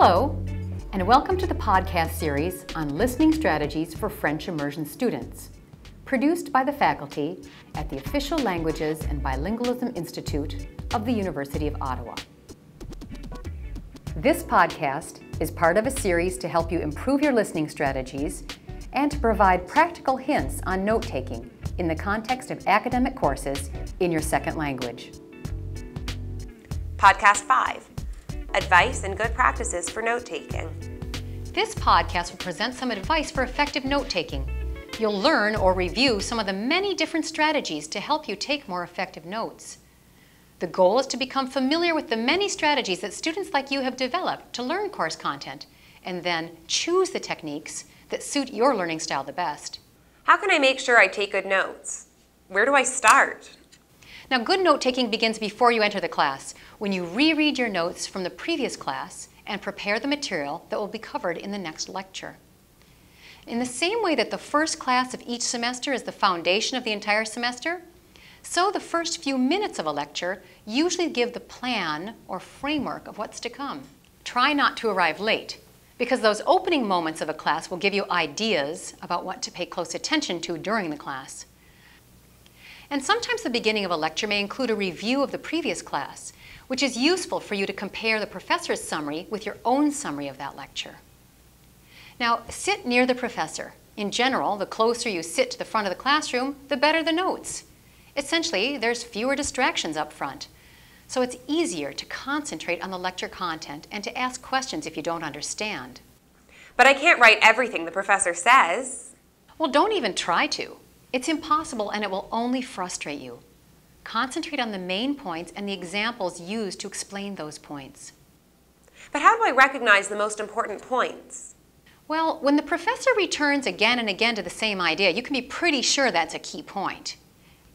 Hello, and welcome to the podcast series on listening strategies for French immersion students, produced by the faculty at the Official Languages and Bilingualism Institute of the University of Ottawa. This podcast is part of a series to help you improve your listening strategies and to provide practical hints on note-taking in the context of academic courses in your second language. Podcast 5, Advice and Good Practices for Note-Taking. This podcast will present some advice for effective note-taking. You'll learn or review some of the many different strategies to help you take more effective notes. The goal is to become familiar with the many strategies that students like you have developed to learn course content, and then choose the techniques that suit your learning style the best. How can I make sure I take good notes? Where do I start? Now, good note-taking begins before you enter the class, when you reread your notes from the previous class and prepare the material that will be covered in the next lecture. In the same way that the first class of each semester is the foundation of the entire semester, so the first few minutes of a lecture usually give the plan or framework of what's to come. Try not to arrive late, because those opening moments of a class will give you ideas about what to pay close attention to during the class. And sometimes the beginning of a lecture may include a review of the previous class, which is useful for you to compare the professor's summary with your own summary of that lecture. Now, sit near the professor. In general, the closer you sit to the front of the classroom, the better the notes. Essentially, there's fewer distractions up front, so it's easier to concentrate on the lecture content and to ask questions if you don't understand. But I can't write everything the professor says. Well, don't even try to. It's impossible and it will only frustrate you. Concentrate on the main points and the examples used to explain those points. But how do I recognize the most important points? Well, when the professor returns again and again to the same idea, you can be pretty sure that's a key point.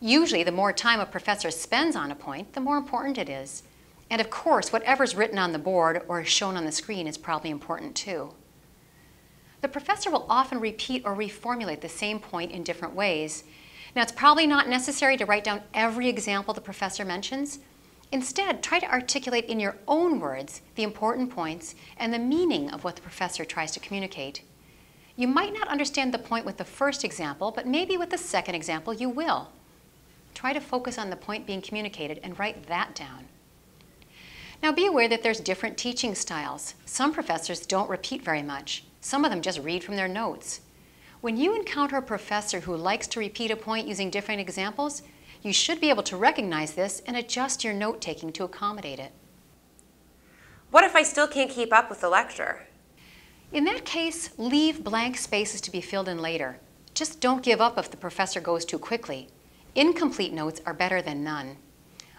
Usually, the more time a professor spends on a point, the more important it is. And of course, whatever's written on the board or is shown on the screen is probably important too. The professor will often repeat or reformulate the same point in different ways. Now, it's probably not necessary to write down every example the professor mentions. Instead, try to articulate in your own words the important points and the meaning of what the professor tries to communicate. You might not understand the point with the first example, but maybe with the second example you will. Try to focus on the point being communicated and write that down. Now, be aware that there's different teaching styles. Some professors don't repeat very much. Some of them just read from their notes. When you encounter a professor who likes to repeat a point using different examples, you should be able to recognize this and adjust your note-taking to accommodate it. What if I still can't keep up with the lecture? In that case, leave blank spaces to be filled in later. Just don't give up if the professor goes too quickly. Incomplete notes are better than none.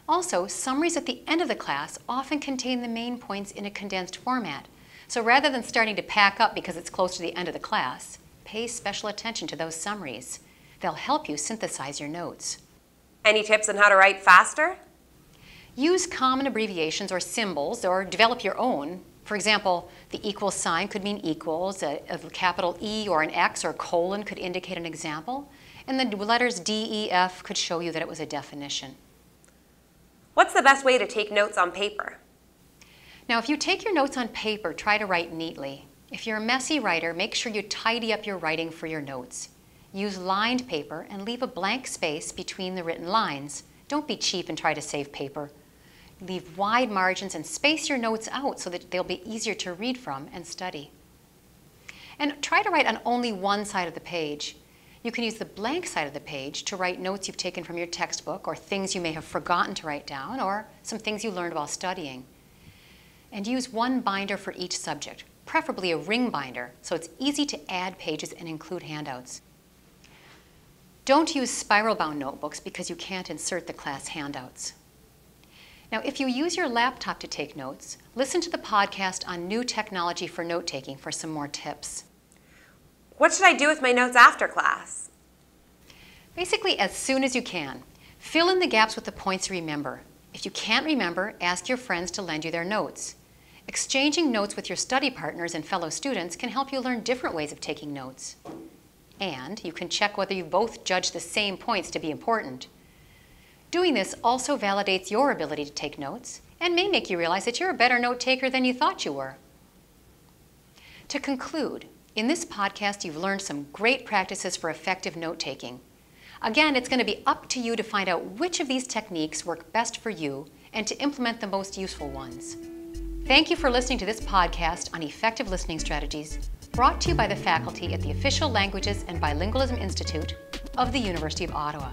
Also, summaries at the end of the class often contain the main points in a condensed format. So rather than starting to pack up because it's close to the end of the class, pay special attention to those summaries. They'll help you synthesize your notes. Any tips on how to write faster? Use common abbreviations or symbols, or develop your own. For example, the equal sign could mean equals, a capital E or an X or colon could indicate an example, and the letters D, E, F could show you that it was a definition. What's the best way to take notes on paper? Now, if you take your notes on paper, try to write neatly. If you're a messy writer, make sure you tidy up your writing for your notes. Use lined paper and leave a blank space between the written lines. Don't be cheap and try to save paper. Leave wide margins and space your notes out so that they'll be easier to read from and study. And try to write on only one side of the page. You can use the blank side of the page to write notes you've taken from your textbook or things you may have forgotten to write down or some things you learned while studying. And use one binder for each subject, preferably a ring binder, so it's easy to add pages and include handouts. Don't use spiral-bound notebooks because you can't insert the class handouts. Now, if you use your laptop to take notes, listen to the podcast on new technology for note-taking for some more tips. What should I do with my notes after class? Basically, as soon as you can. Fill in the gaps with the points you remember. If you can't remember, ask your friends to lend you their notes. Exchanging notes with your study partners and fellow students can help you learn different ways of taking notes. And you can check whether you both judge the same points to be important. Doing this also validates your ability to take notes and may make you realize that you're a better note taker than you thought you were. To conclude, in this podcast, you've learned some great practices for effective note-taking. Again, it's going to be up to you to find out which of these techniques work best for you and to implement the most useful ones. Thank you for listening to this podcast on effective listening strategies, brought to you by the faculty at the Official Languages and Bilingualism Institute of the University of Ottawa.